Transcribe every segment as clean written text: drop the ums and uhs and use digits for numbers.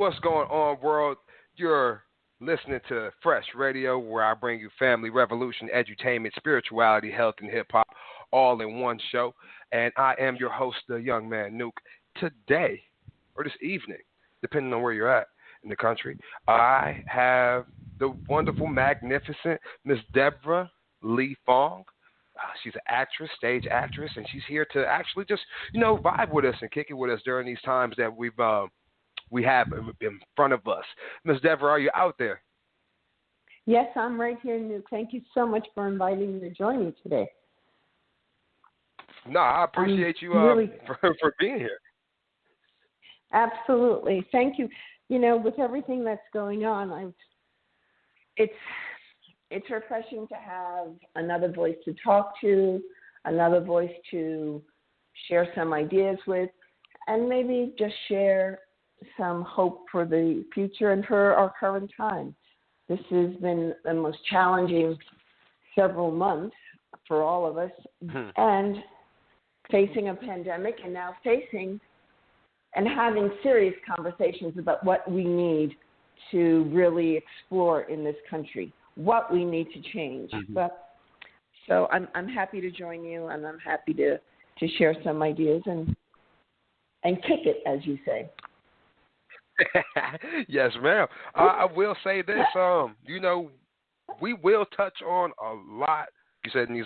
What's going on, world? You're listening to FRESHH Radio, where I bring you family, revolution, edutainment, spirituality, health, and hip-hop all in one show. And I am your host, the young man, Nuke. Today, or this evening, depending on where you're at in the country, I have the wonderful, magnificent Miss Devorah Lee Fong. She's an actress, stage actress, and she's here to actually just, vibe with us and kick it with us during these times that we have in front of us. Miss Devorah, are you out there? Yes, I'm right here, Nuke. Thank you so much for inviting me to join you today. No, I appreciate you for being here. Absolutely. Thank you. With everything that's going on, it's refreshing to have another voice to talk to, another voice to share some ideas with, and maybe just share some hope for the future and for our current time. This has been the most challenging several months for all of us, and facing a pandemic, and now facing and having serious conversations about what we need to really explore in this country, what we need to change. So I'm happy to join you, and I'm happy to share some ideas and kick it, as you say. Yes, ma'am. I will say this. We will touch on a lot. You said in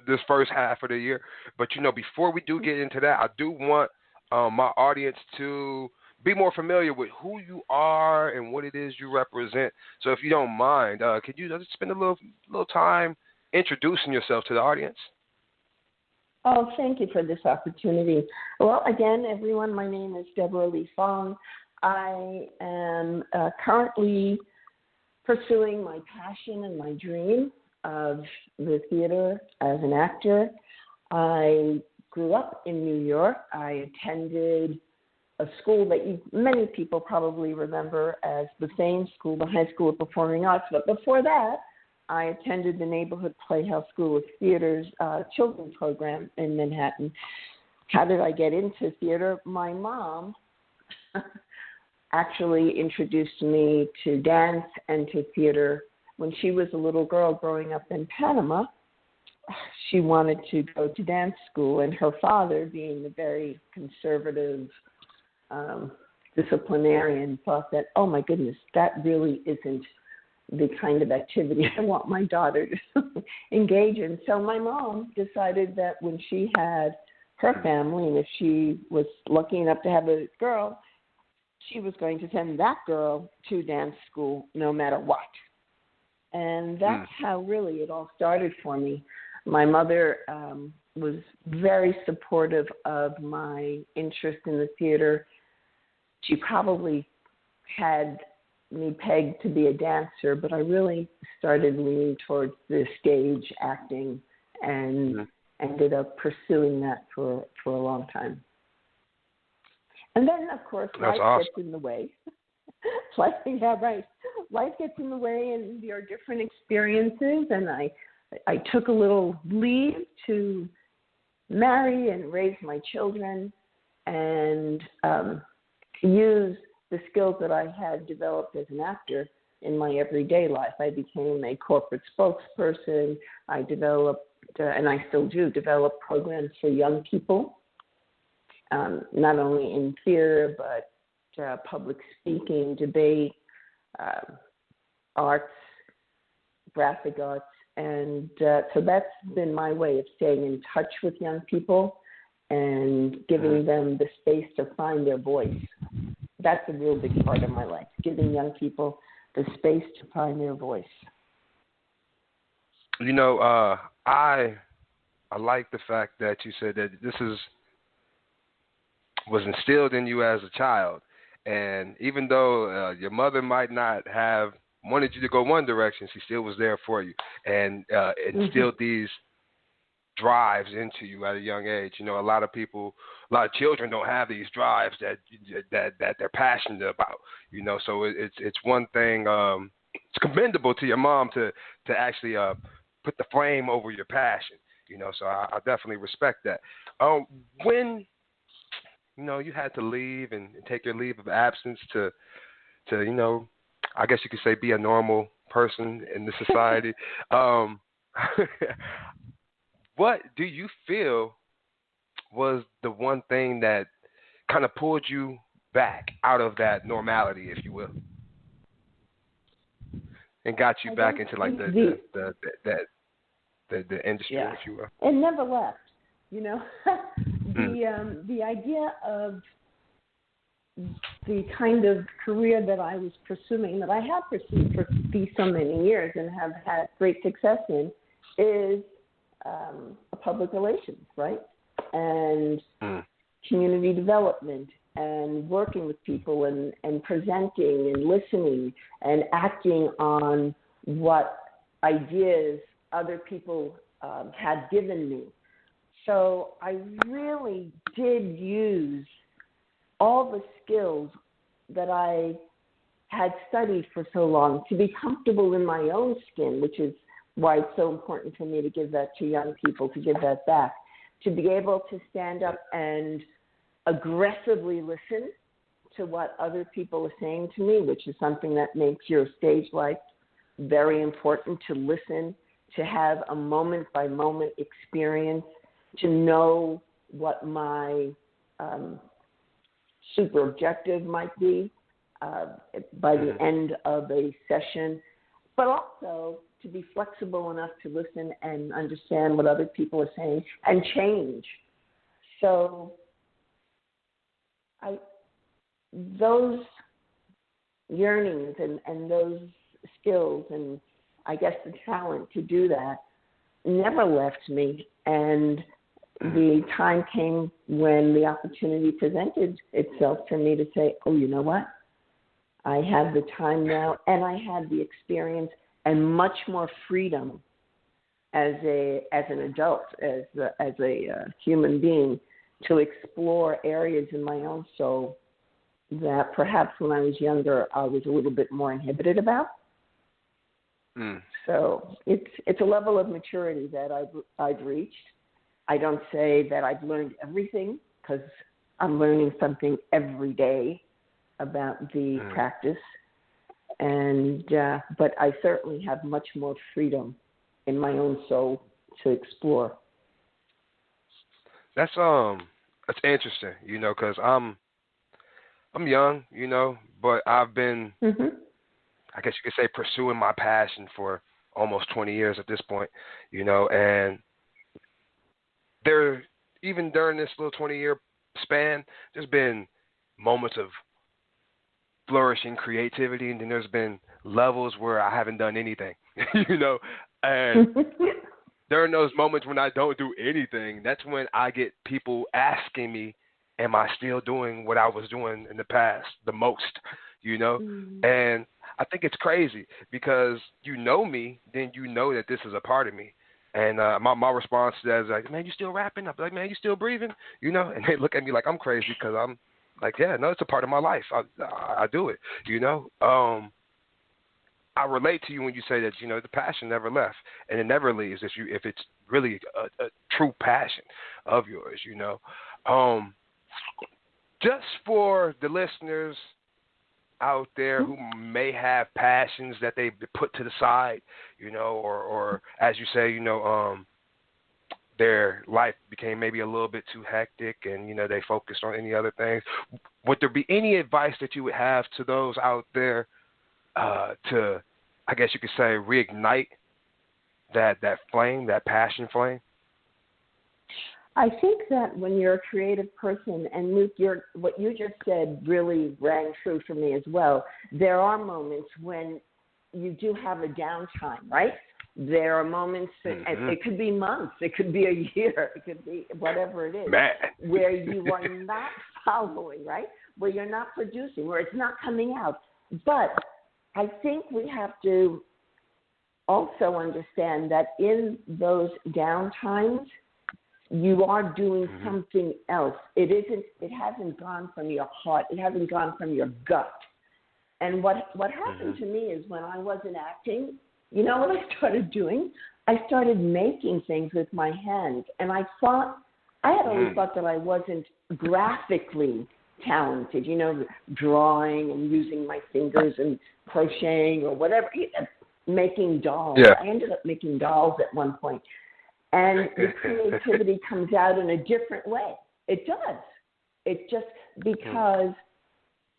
this first half of the year, but before we do get into that, I do want my audience to be more familiar with who you are and what it is you represent. So, if you don't mind, could you just spend a little time introducing yourself to the audience? Oh, thank you for this opportunity. Well, again, everyone, my name is Devorah Lee Fong. I am currently pursuing my passion and my dream of the theater as an actor. I grew up in New York. I attended a school that many people probably remember as the Fame School, the High School of Performing Arts. But before that, I attended the Neighborhood Playhouse School of Theater's children's program in Manhattan. How did I get into theater? My mom actually introduced me to dance and to theater when she was a little girl growing up in Panama. She wanted to go to dance school, and her father, being a very conservative disciplinarian, thought that, oh my goodness, that really isn't the kind of activity I want my daughter to engage in. So my mom decided that when she had her family, and if she was lucky enough to have a girl, she was going to send that girl to dance school no matter what. And that's how really it all started for me. My mother was very supportive of my interest in the theater. She probably had me pegged to be a dancer, but I really started leaning towards the stage acting and ended up pursuing that for a long time. And then, of course, life gets in the way. Life gets in the way, and there are different experiences, and I took a little leave to marry and raise my children and use the skills that I had developed as an actor in my everyday life. I became a corporate spokesperson. I developed, and I still do, develop programs for young people, not only in theater, but public speaking, debate, arts, graphic arts. And so that's been my way of staying in touch with young people and giving them the space to find their voice. That's a real big part of my life, giving young people the space to find their voice. I like the fact that you said that this was instilled in you as a child. And even though your mother might not have wanted you to go one direction, she still was there for you and instilled these drives into you at a young age. A lot of children don't have these drives that they're passionate about. So it's one thing. It's commendable to your mom to actually put the flame over your passion. So I definitely respect that. When you had to leave and take your leave of absence to I guess you could say be a normal person in the society. What do you feel was the one thing that kind of pulled you back out of that normality, if you will, and got you back into like the industry, yeah. if you will? It never left. The idea of the kind of career that I was pursuing, that I have pursued for so many years and have had great success in, is public relations, right? And community development and working with people and presenting and listening and acting on what ideas other people had given me. So I really did use all the skills that I had studied for so long to be comfortable in my own skin, which is why it's so important for me to give that to young people, to give that back, to be able to stand up and aggressively listen to what other people are saying to me, which is something that makes your stage life very important, to listen, to have a moment-by-moment experience, to know what my super objective might be by the end of a session, but also to be flexible enough to listen and understand what other people are saying and change. So those yearnings and those skills and I guess the talent to do that never left me. And the time came when the opportunity presented itself for me to say, oh, you know what? I have the time now, and I had the experience and much more freedom as an adult, as a human being, to explore areas in my own soul that perhaps when I was younger I was a little bit more inhibited about. So it's a level of maturity that I've reached. I don't say that I've learned everything, because I'm learning something every day about the practice, and but I certainly have much more freedom in my own soul to explore. That's interesting, because I'm young, but I've been, I guess you could say, pursuing my passion for almost 20 years at this point, and even during this little 20-year span, there's been moments of flourishing creativity, and then there's been levels where I haven't done anything, and during those moments when I don't do anything, that's when I get people asking me, am I still doing what I was doing in the past the most, and I think it's crazy because me, then that this is a part of me. And my response to that is like, man, you still rapping? I'm like, man, you still breathing? And they look at me like I'm crazy because I'm like, yeah, no, it's a part of my life. I do it, I relate to you when you say that, the passion never left and it never leaves if it's really a true passion of yours, Just for the listeners out there who may have passions that they put to the side, or as you say, their life became maybe a little bit too hectic and, they focused on any other things. Would there be any advice that you would have to those out there to, I guess you could say, reignite that flame, that passion flame? I think that when you're a creative person, and Luke, what you just said really rang true for me as well. There are moments when you do have a downtime, right? There are moments, it could be months, it could be a year, it could be whatever it is, where you are not following, right? Where you're not producing, where it's not coming out. But I think we have to also understand that in those downtimes, you are doing something else. It hasn't gone from your heart. It hasn't gone from your gut. And what happened to me is when I wasn't acting, you know what I started doing? I started making things with my hands. And I thought I had always thought that I wasn't graphically talented, drawing and using my fingers and crocheting or whatever, making dolls. Yeah. I ended up making dolls at one point. And the creativity comes out in a different way. It does. It just because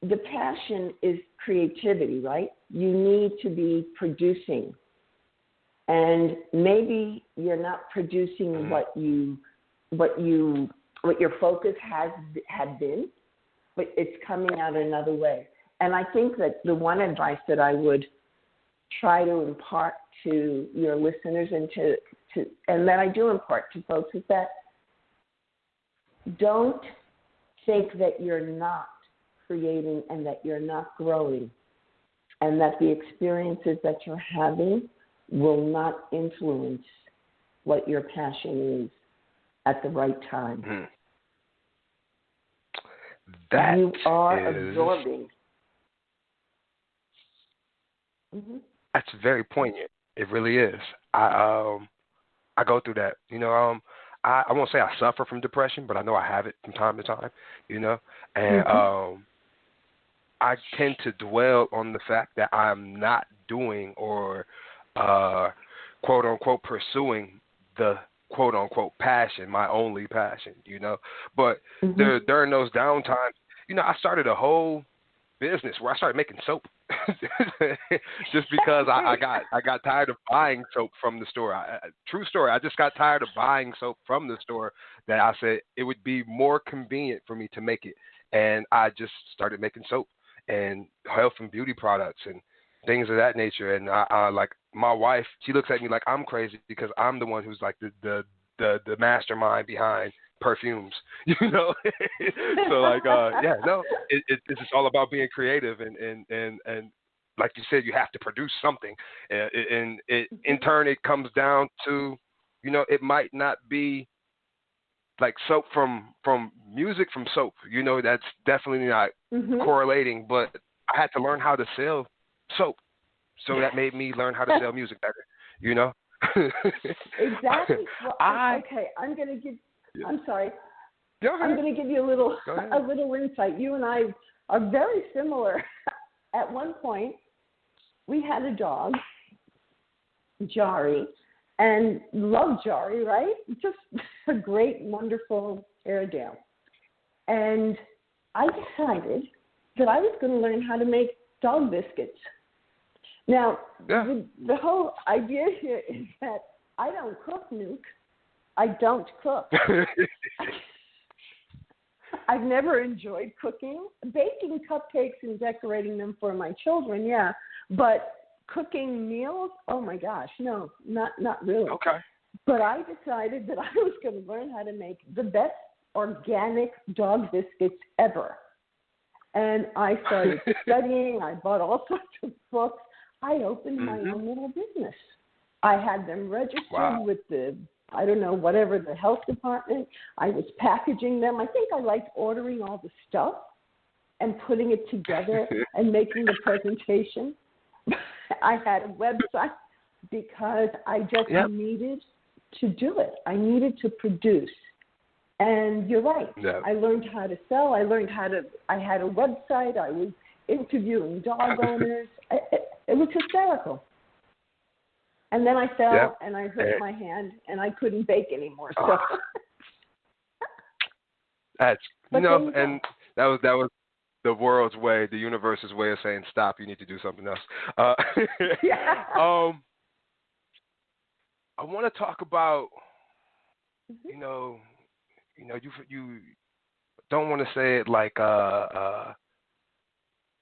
the passion is creativity, right? You need to be producing. And maybe you're not producing what your focus had been, but it's coming out another way. And I think that the one advice that I would try to impart to your listeners and that I do impart to folks is that don't think that you're not creating and that you're not growing and that the experiences that you're having will not influence what your passion is at the right time. You are absorbing. That's very poignant. It really is. I go through that. I won't say I suffer from depression, but I know I have it from time to time. And I tend to dwell on the fact that I'm not doing or quote unquote pursuing the quote unquote passion, my only passion. But during those downtimes, I started a whole business where I started making soap. Just because I got tired of buying soap from the store. True story. I just got tired of buying soap from the store that I said it would be more convenient for me to make it. And I just started making soap and health and beauty products and things of that nature. And I like my wife, she looks at me like I'm crazy because I'm the one who's like the mastermind behind perfumes, So like, it's just all about being creative and like you said, you have to produce something, and in turn it comes down to, it might not be like soap from music from soap, that's definitely not correlating, but I had to learn how to sell soap, so that made me learn how to sell music better, Exactly. Well, okay, I'm going to give. Yeah. I'm sorry. I'm going to give you a little insight. You and I are very similar. At one point, we had a dog, Jari, and loved Jari, right? Just a great, wonderful Airedale. And I decided that I was going to learn how to make dog biscuits. Now, the whole idea here is that I don't cook, Nuke. I don't cook. I've never enjoyed cooking. Baking cupcakes and decorating them for my children, yeah. But cooking meals, oh my gosh, no, not really. Okay. But I decided that I was going to learn how to make the best organic dog biscuits ever. And I started studying. I bought all sorts of books. I opened my own little business. I had them registered with the, whatever, the health department. I was packaging them. I think I liked ordering all the stuff and putting it together and making the presentation. I had a website because I just needed to do it. I needed to produce. And you're right. Yep. I learned how to sell. I had a website. I was interviewing dog owners. It was hysterical. And then I fell and I hurt my hand and I couldn't bake anymore. So that's and that was the world's way, the universe's way of saying stop. You need to do something else. I want to talk about you don't want to say it like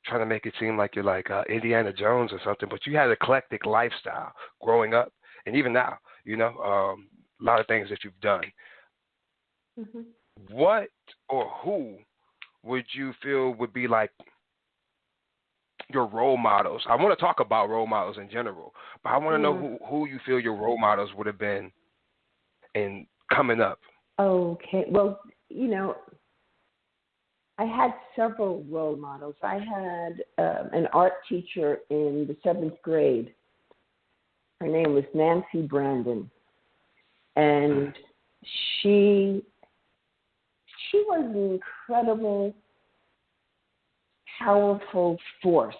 trying to make it seem like you're like Indiana Jones or something, but you had an eclectic lifestyle growing up, and even now, a lot of things that you've done. What or who would you feel would be like your role models? I want to talk about role models in general, but I want to know who you feel your role models would have been in coming up. Okay. Well, I had several role models. I had an art teacher in the 7th grade. Her name was Nancy Brandon. And she she was an incredible, powerful force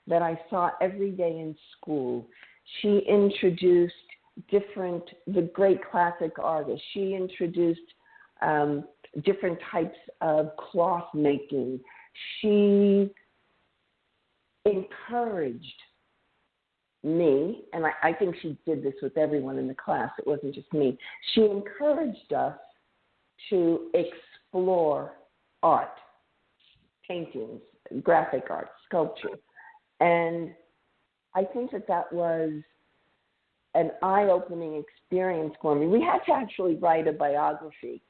that I saw every day in school. She introduced the great classic artists. She introduced different types of cloth making. She encouraged me, and I think she did this with everyone in the class. It wasn't just me. She encouraged us to explore art, paintings, graphic art, sculpture. And I think that was an eye-opening experience for me. We had to actually write a biography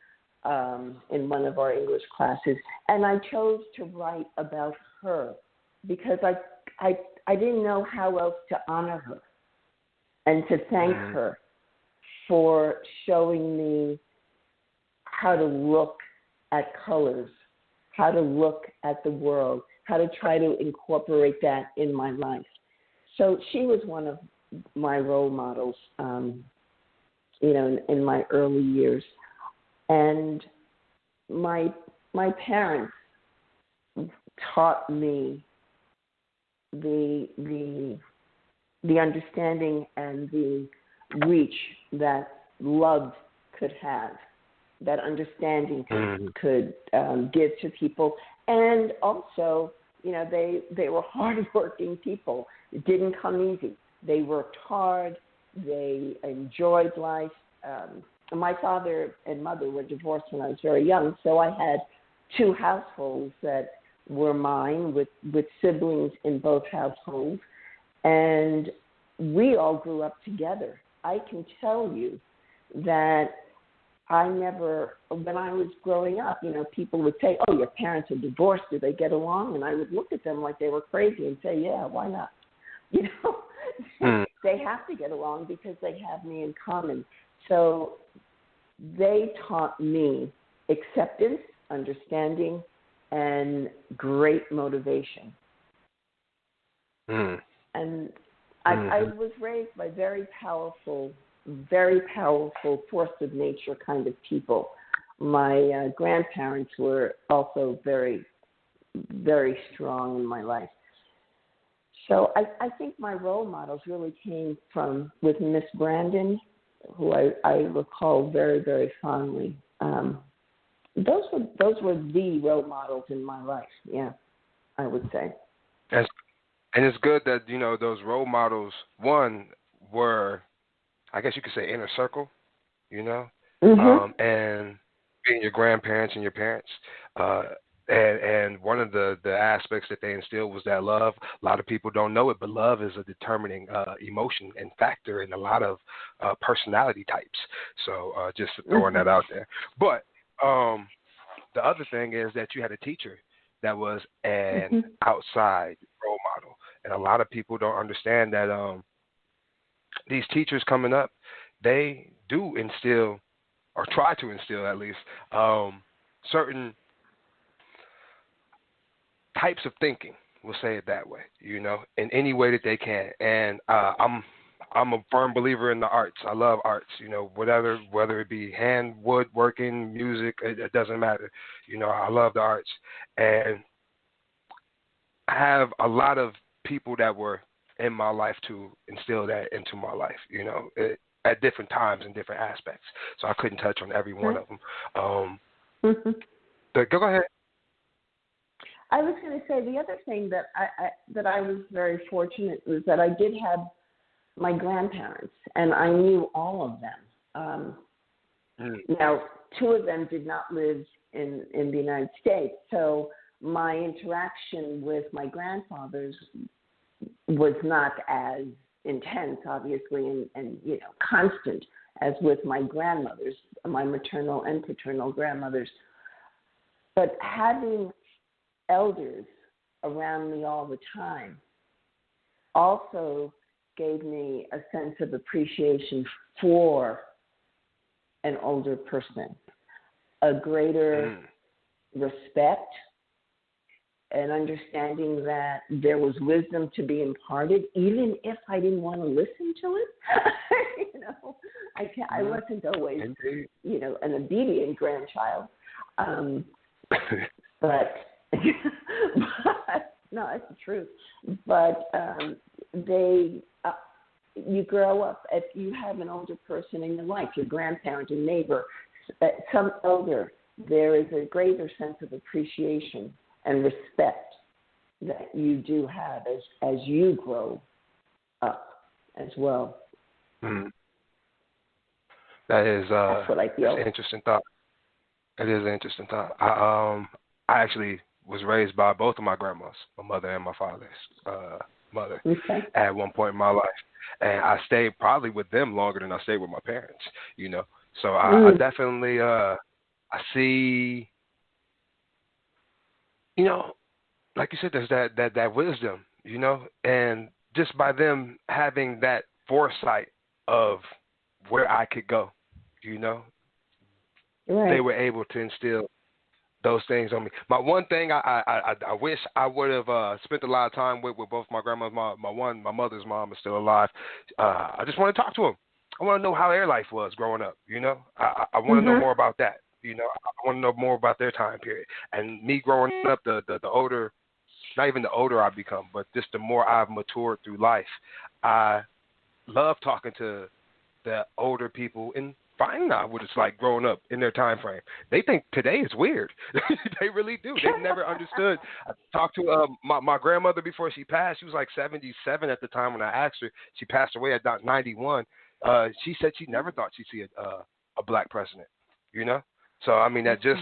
in one of our English classes, and I chose to write about her because I didn't know how else to honor her and to thank her for showing me how to look at colors, how to look at the world, how to try to incorporate that in my life. So she was one of my role models, in my early years. And my parents taught me the understanding and the reach that love could have, that understanding could give to people. And also, they were hardworking people. It didn't come easy. They worked hard. They enjoyed life. My father and mother were divorced when I was very young, so I had two households that were mine with siblings in both households, and we all grew up together. I can tell you that when I was growing up, people would say, "Oh, your parents are divorced. Do they get along?" And I would look at them like they were crazy and say, "Yeah, why not?" They have to get along because they have me in common. So they taught me acceptance, understanding, and great motivation. And I was raised by very powerful force of nature kind of people. My grandparents were also very, very strong in my life. So I think my role models really came with Miss Brandon, who I recall very, very fondly. Those were the role models in my life. Yeah, I would say. And it's good that those role models, one, were, I guess you could say, inner circle, and being your grandparents and your parents. And one of the aspects that they instilled was that love. A lot of people don't know it, but love is a determining emotion and factor in a lot of personality types. So just throwing that out there. But the other thing is that you had a teacher that was an outside role model. And a lot of people don't understand that these teachers coming up, they do instill, or try to instill at least, certain types of thinking, we'll say it that way, in any way that they can. And I'm a firm believer in the arts. I love arts, whether it be hand, woodworking, music, it doesn't matter. I love the arts. And I have a lot of people that were in my life to instill that into my life, at different times and different aspects. So I couldn't touch on every one of them. But go ahead. I was going to say the other thing that I was very fortunate was that I did have my grandparents, and I knew all of them. Now, two of them did not live in the United States, so my interaction with my grandfathers was not as intense, obviously, and constant as with my grandmothers, my maternal and paternal grandmothers. But having elders around me all the time also gave me a sense of appreciation for an older person, a greater respect, and understanding that there was wisdom to be imparted, even if I didn't want to listen to it. I wasn't always, an obedient grandchild. But, no, that's the truth. But you grow up, if you have an older person in your life, your grandparent, a neighbor, some elder, there is a greater sense of appreciation and respect that you do have as you grow up as well. Mm-hmm. That is that's what I feel. an interesting thought. It is an interesting thought. I actually was raised by both of my grandmas, my mother and my father's mother, at one point in my life. And I stayed probably with them longer than I stayed with my parents, you know. So I definitely, I see, you know, like you said, there's that wisdom, you know, and just by them having that foresight of where I could go, you know, they were able to instill those things on me. My one thing I wish I would have spent a lot of time with both my grandmas. My mother's mom is still alive. I just want to talk to them. I want to know how their life was growing up. You know, I want to know more about that. You know, I want to know more about their time period. And me growing up, the older, not even the older I become, but just the more I've matured through life, I love talking to the older people and finding out what it's like growing up in their time frame. They think today is weird. They really do. They've never understood. I talked to my grandmother before she passed. She was like 77 at the time when I asked her. She passed away at 91. She said she never thought she'd see a black president, you know? So, I mean, that just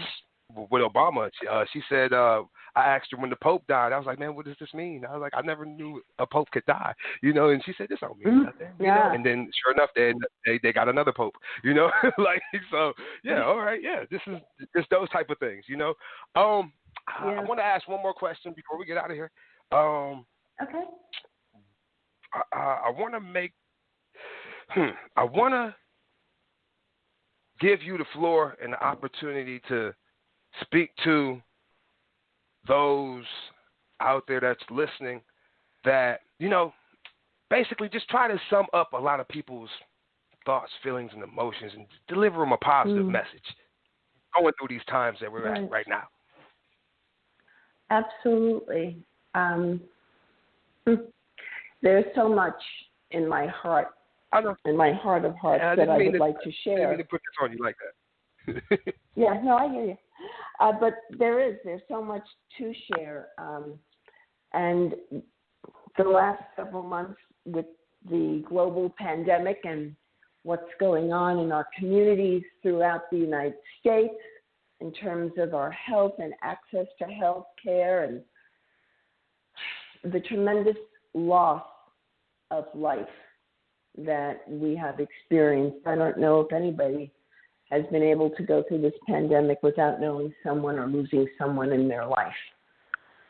with Obama, she said, I asked her when the Pope died. I was like, man, what does this mean? I was like, I never knew a Pope could die, you know? And she said, this don't mean nothing, you know? And then, sure enough, they got another Pope, you know? Like, so, yeah, all right, yeah, this is just those type of things, you know? I want to ask one more question before we get out of here. Okay. I want to I want to give you the floor and the opportunity to speak to those out there that's listening that, you know, basically just try to sum up a lot of people's thoughts, feelings, and emotions and deliver them a positive message going through these times that we're at right now. Absolutely. There's so much in my heart, in my heart of hearts, that I would like to share. I didn't mean to put this on you like that. Yeah, no, I hear you. But there's so much to share. And the last several months with the global pandemic and what's going on in our communities throughout the United States in terms of our health and access to health care and the tremendous loss of life that we have experienced. I don't know if anybody has been able to go through this pandemic without knowing someone or losing someone in their life.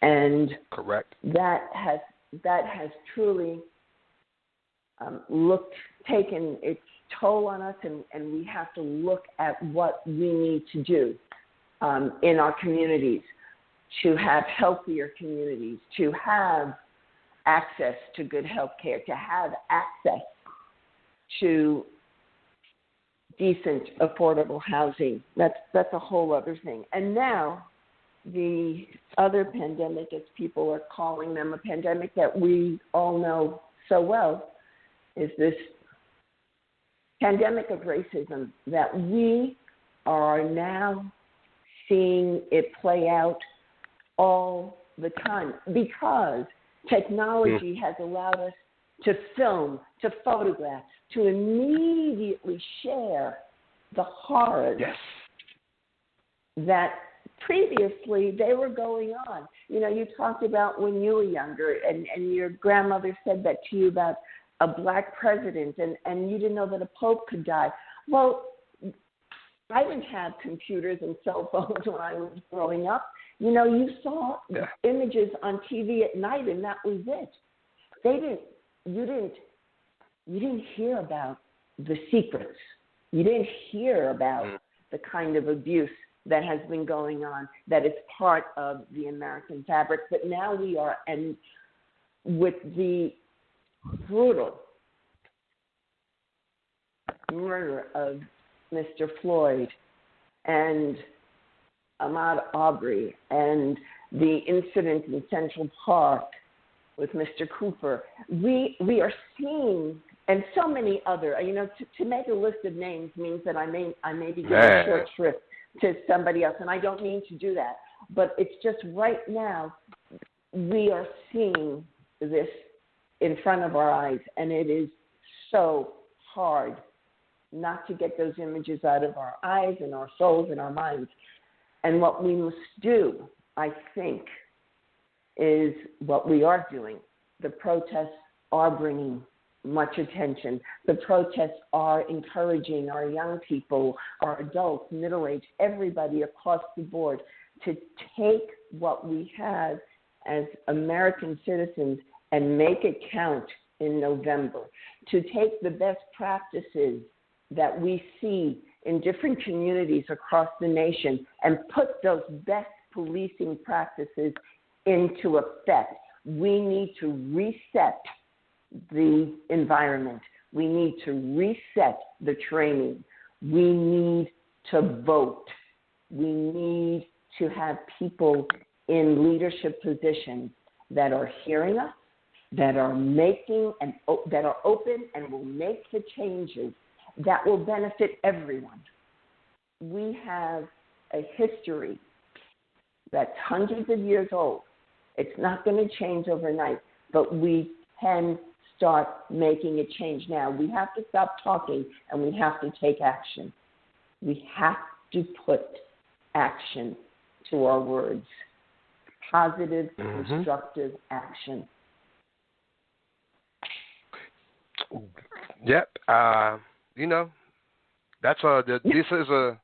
And correct. That has truly taken its toll on us, and we have to look at what we need to do in our communities to have healthier communities, to have access to good health care, to have access to decent, affordable housing. That's a whole other thing. And now the other pandemic, as people are calling them, a pandemic that we all know so well, is this pandemic of racism that we are now seeing it play out all the time because technology has allowed us to film, to photograph, to immediately share the horrors that previously they were going on. You know, you talked about when you were younger and your grandmother said that to you about a black president and you didn't know that a pope could die. Well, I didn't have computers and cell phones when I was growing up. You know, you saw images on TV at night and that was it. You didn't hear about the secrets. You didn't hear about the kind of abuse that has been going on that is part of the American fabric. But now we are, and with the brutal murder of Mr. Floyd and Ahmaud Arbery and the incident in Central Park with Mr. Cooper, we are seeing, and so many other, to make a list of names means that I may be giving a short shrift to somebody else, and I don't mean to do that. But it's just right now we are seeing this in front of our eyes, and it is so hard not to get those images out of our eyes and our souls and our minds. And what we must do, I think, is what we are doing. The protests are bringing much attention. The protests are encouraging our young people, our adults, middle-aged, everybody across the board to take what we have as American citizens and make it count in November, to take the best practices that we see in different communities across the nation and put those best policing practices into effect. We need to reset the environment. We need to reset the training. We need to vote. We need to have people in leadership positions that are hearing us, that are making and that are open and will make the changes that will benefit everyone. We have a history that's hundreds of years old. It's not going to change overnight, but we can start making a change now. We have to stop talking and we have to take action. We have to put action to our words. Positive, constructive action. Yep. That's this is a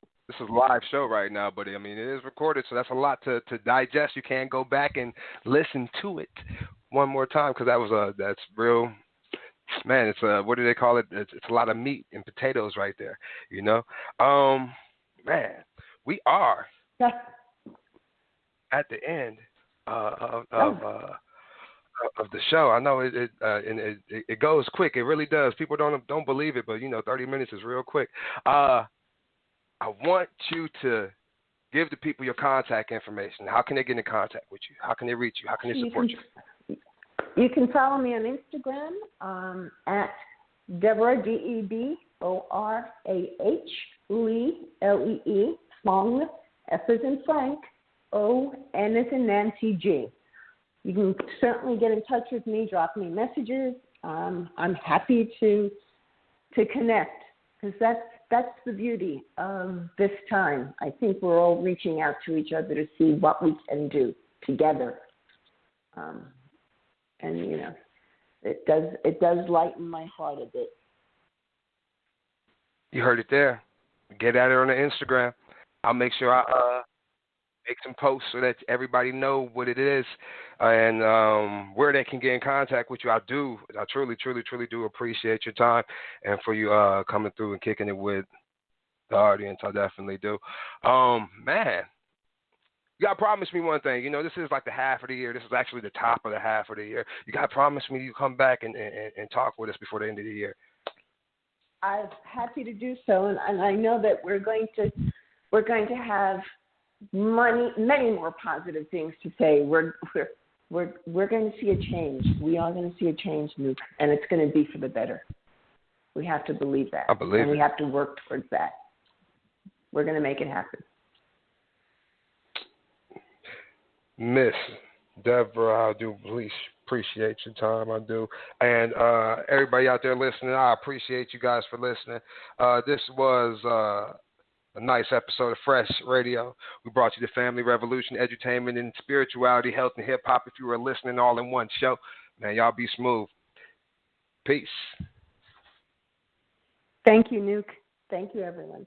live show right now, but I mean it is recorded, so that's a lot to digest. You can't go back and listen to it one more time because that's real. Man, it's what do they call it? It's a lot of meat and potatoes right there. Man, we are at the end of the show. I know it goes quick. It really does. People don't believe it, but 30 minutes is real quick. I want you to give the people your contact information. How can they get in contact with you? How can they reach you? How can they support you? You can follow me on Instagram at Devorah, Deborah, Lee, Lee, Fong, F as in Frank, O, N as in Nancy, G. You can certainly get in touch with me, drop me messages. I'm happy to connect because that's the beauty of this time. I think we're all reaching out to each other to see what we can do together. And it does lighten my heart a bit. You heard it there. Get at it on the Instagram. I'll make sure I make some posts so that everybody know what it is and where they can get in contact with you. I truly, truly, truly do appreciate your time and for you coming through and kicking it with the audience. I definitely do. Man, you got to promise me one thing. This is like the half of the year. This is actually the top of the half of the year. You got to promise me you come back and talk with us before the end of the year. I'm happy to do so, and I know that we're going to have many more positive things to say. We're going to see a change. We are going to see a change, Luke, and it's going to be for the better. We have to believe that. I believe and it. We have to work towards that. We're going to make it happen. Miss Deborah, I do appreciate your time. I do. And everybody out there listening, I appreciate you guys for listening. This was a nice episode of Fresh Radio. We brought you the family revolution, edutainment, and spirituality, health, and hip-hop. If you were listening all in one show, man, y'all be smooth. Peace. Thank you, Nuke. Thank you, everyone.